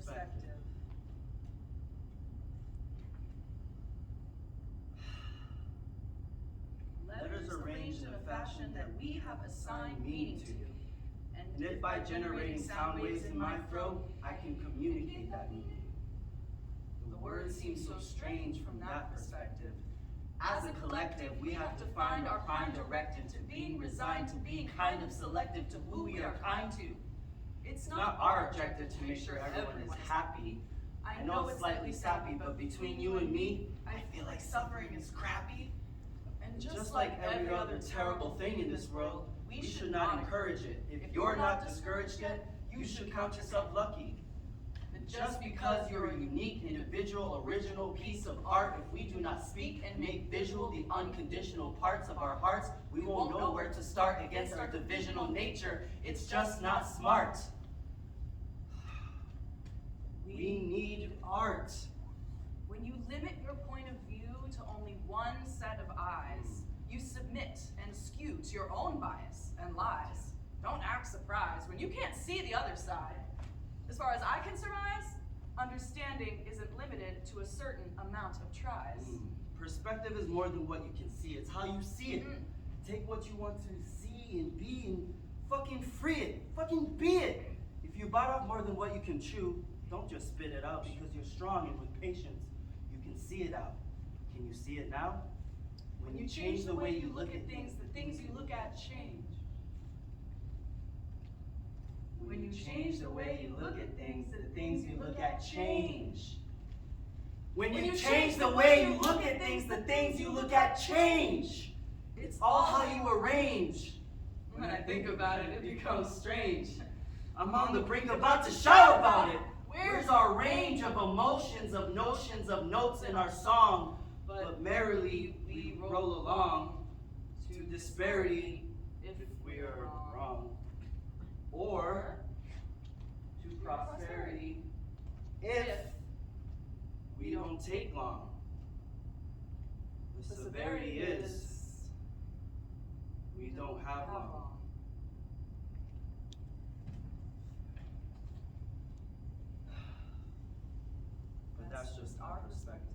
perspective. Letters arranged in a fashion that we have assigned meaning to. And if by generating sound waves in my throat, I can communicate that meaning. The words seem so strange from that perspective. As a collective, we have to find our prime directive to being resigned, to being kind of selective to who we are kind to. It's not our objective to make sure everyone is happy. I know it's slightly sappy, but between you and me, I feel like suffering is crappy. And just like every other terrible thing in this world, we should not encourage it. If you're not discouraged yet, you should count yourself lucky. Just because you're a unique, individual, original piece of art, if we do not speak and make visual the unconditional parts of our hearts, we won't know where to start against our divisional nature. It's just not smart. We need art. When you limit your point of view to only one set of eyes, you submit and skew to your own bias and lies. Don't act surprised when you can't see the other side. As far as I can surmise, understanding isn't limited to a certain amount of tries. Perspective is more than what you can see. It's how you see it. Take what you want to see and be and fucking free it. Fucking be it. If you bite off more than what you can chew, don't just spit it out because you're strong and with patience, you can see it out. Can you see it now? When you change the way you look at things, the things you look at change. When you change the way you look at things, the things you look at change. When you change the way you look at things, the things you look at change. It's all how you arrange. When I think about it, it becomes strange. I'm on the brink about to shout about it. Where's our range of emotions, of notions, of notes in our song? But merrily we roll along to disparity if we are wrong. Or to prosperity if we don't take long. The severity is we don't have long. But that's just our perspective.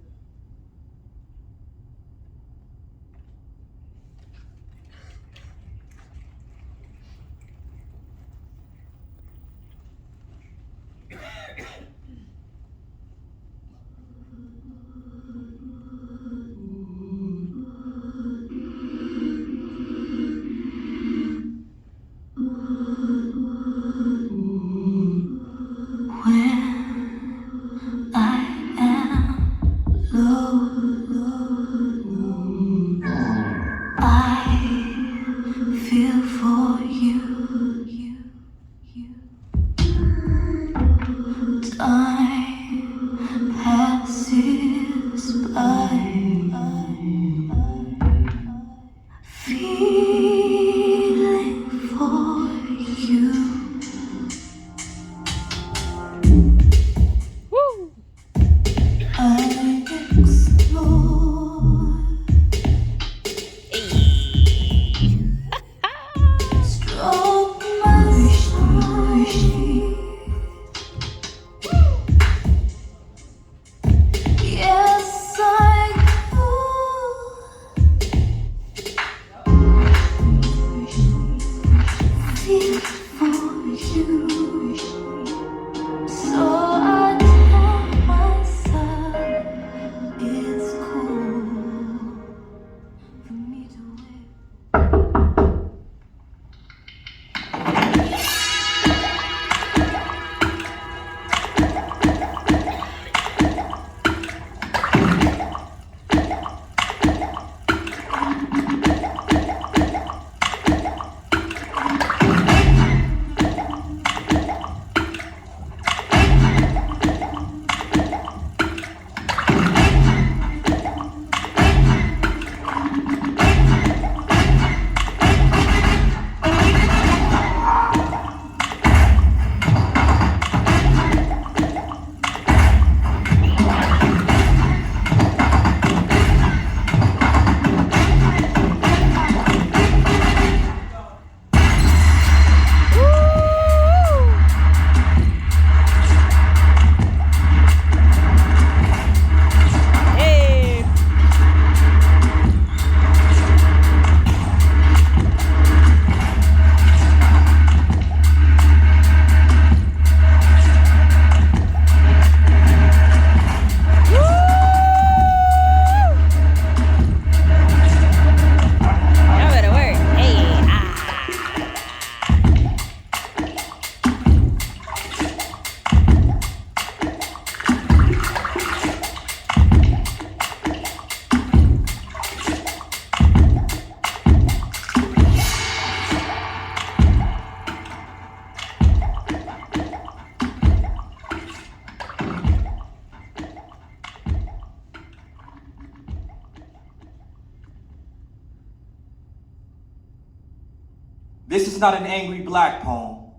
This is not an angry black poem,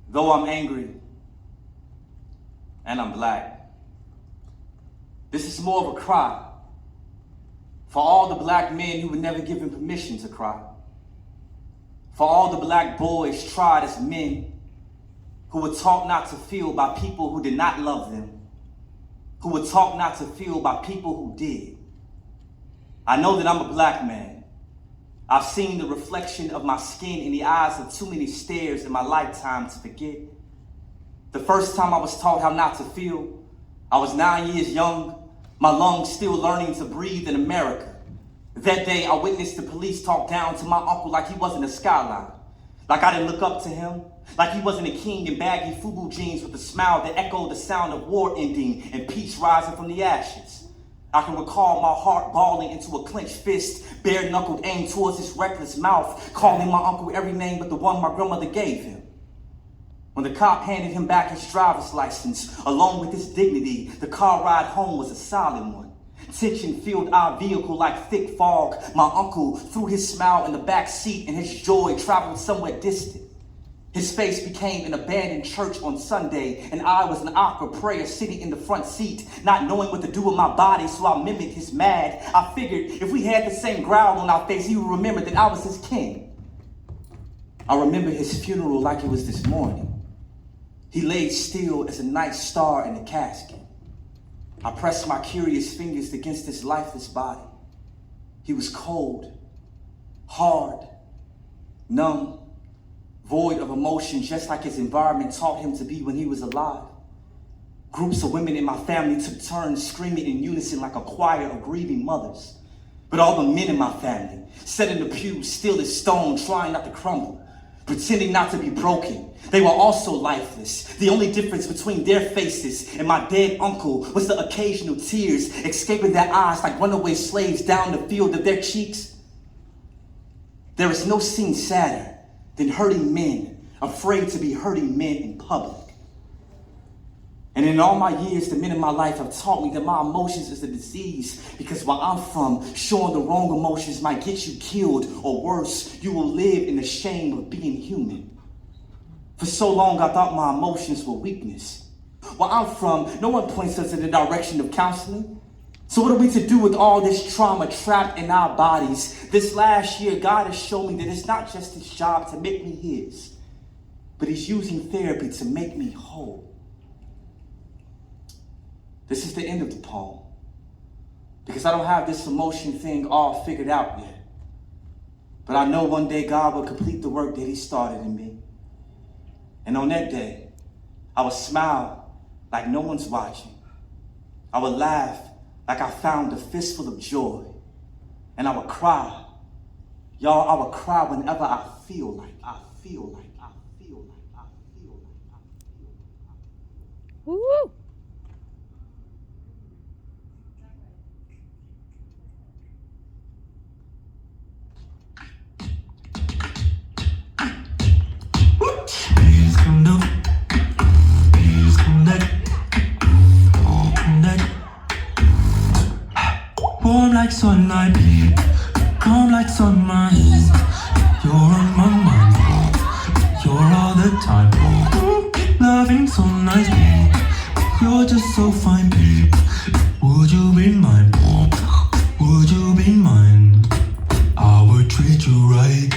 though I'm angry and I'm black. This is more of a cry for all the black men who were never given permission to cry. For all the black boys tried as men who were taught not to feel by people who did not love them, who were taught not to feel by people who did. I know that I'm a black man. I've seen the reflection of my skin in the eyes of too many stares in my lifetime to forget. The first time I was taught how not to feel, I was 9 years young, my lungs still learning to breathe in America. That day, I witnessed the police talk down to my uncle like he wasn't a skyline, like I didn't look up to him, like he wasn't a king in baggy FUBU jeans with a smile that echoed the sound of war ending and peace rising from the ashes. I can recall my heart balling into a clenched fist, bare-knuckled aim towards his reckless mouth, calling my uncle every name but the one my grandmother gave him. When the cop handed him back his driver's license, along with his dignity, the car ride home was a silent one. Tension filled our vehicle like thick fog. My uncle threw his smile in the back seat and his joy traveled somewhere distant. His face became an abandoned church on Sunday, and I was an opera prayer sitting in the front seat, not knowing what to do with my body, so I mimicked his mad. I figured if we had the same growl on our face, he would remember that I was his king. I remember his funeral like it was this morning. He laid still as a night star in a casket. I pressed my curious fingers against his lifeless body. He was cold, hard, numb, void of emotion, just like his environment taught him to be when he was alive. Groups of women in my family took turns screaming in unison like a choir of grieving mothers. But all the men in my family sat in the pews, still as stone, trying not to crumble, pretending not to be broken. They were also lifeless. The only difference between their faces and my dead uncle was the occasional tears escaping their eyes like runaway slaves down the field of their cheeks. There is no scene sadder than hurting men, afraid to be hurting men in public. And in all my years, the men in my life have taught me that my emotions is a disease, because where I'm from, showing the wrong emotions might get you killed, or worse, you will live in the shame of being human. For so long, I thought my emotions were weakness. Where I'm from, no one points us in the direction of counseling. So what are we to do with all this trauma trapped in our bodies? This last year, God has shown me that it's not just his job to make me his, but he's using therapy to make me whole. This is the end of the poem, because I don't have this emotion thing all figured out yet. But I know one day God will complete the work that he started in me. And on that day, I will smile like no one's watching. I will laugh like I found a fistful of joy. And I will cry. Y'all, I will cry whenever I feel like. Woo! Warm like sunlight, calm like sunrise. You're on my mind, you're all the time. Loving so nice, you're just so fine. Would you be mine? Would you be mine? I would treat you right.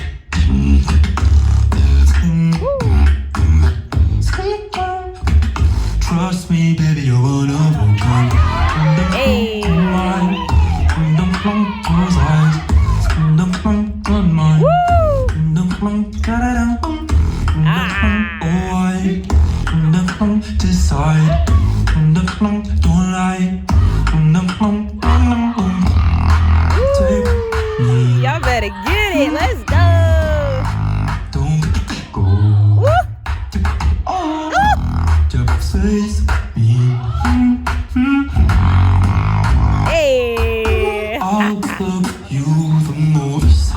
Trust me, baby, you're one of a kind. Hey. Decide, don't lie. Take me. Y'all better get it. Let's go. Don't go. Woo! Just face me. Hey. I'll love you the most.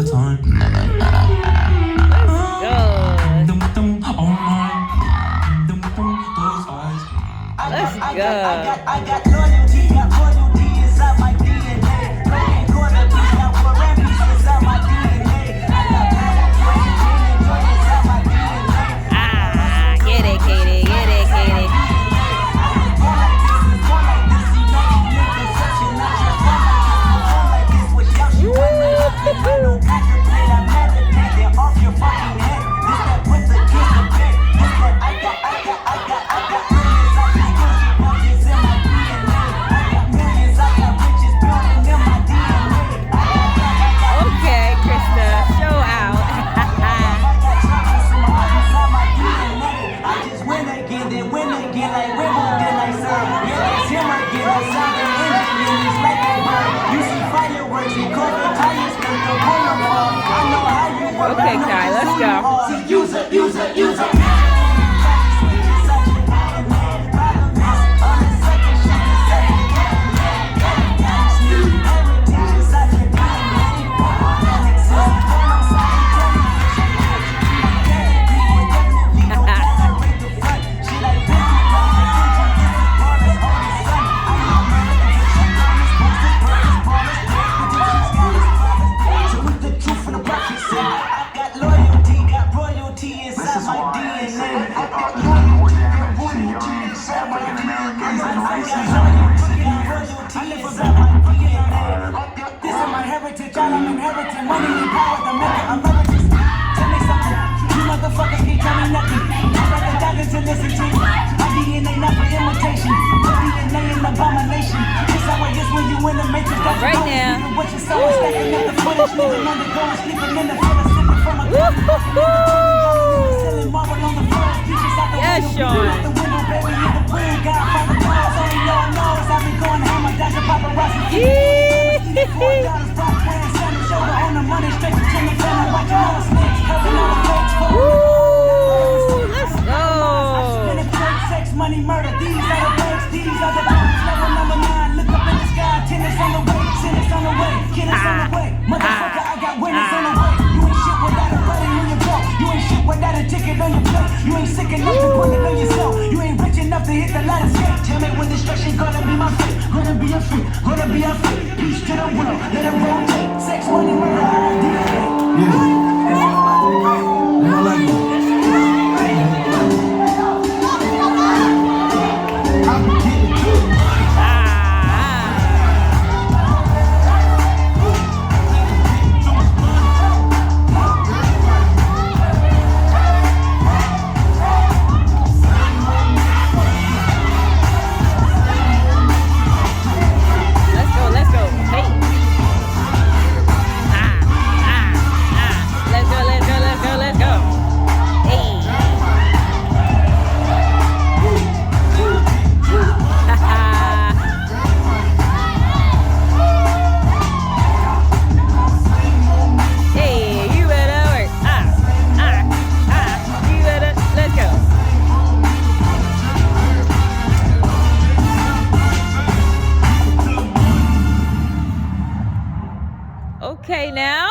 the time. Good. Dum dum, oh my. Dum dum, those eyes. Let's go. I got loyalty inside my DNA. Broken quarter piece, got war and peace inside my DNA. I got joy inside my DNA. Ah, get it, Katie. Get it, Katie. Okay, Krista, show out. I just win again, then win again, like Wimbledon, I serve. Yeah, it's him again, I sound the engine, and it's like a bird. You see fireworks, and cover tires, cause the corner fall. I know how you work. Okay, Kai, let's go. Use it. I'm inheriting money and power to make it Americans. Tell me something, you motherfuckers can't tell me nothing. I'd rather die than to listen to you. My DNA not for imitation, my DNA an abomination. This how it is when you in the matrix. That's Right the now. only what you saw is stacking up the footage, living underground, sleeping in the floor, sipping from a cup. Selling marble on the floor, beaches out the Yes, window, Sean. out the window, baby, in the pool, Godfather calls, only y'all knows I be going hammer, dodging paparazzi. Woo, let's go. Sex, money, murder, these are the words, these are the drugs. Level number 9, look up in the sky, tennis on the way, tennis on the way, killers on the way. Motherfucker, I got winners on the way. You ain't shit without a buddy on your belt. You ain't shit without a ticket on your plate. You ain't sick enough to put it on yourself. You ain't rich enough to hit the ladder skate. Tell me when destruction gonna be my fate. Gonna be a fate, gonna be a fate. Peace to the world, let it rotate. Sex, money, murder, DNA. Let's go. Hey. Let's go. Hey. Hey, you better work. You better, let's go. Okay, now.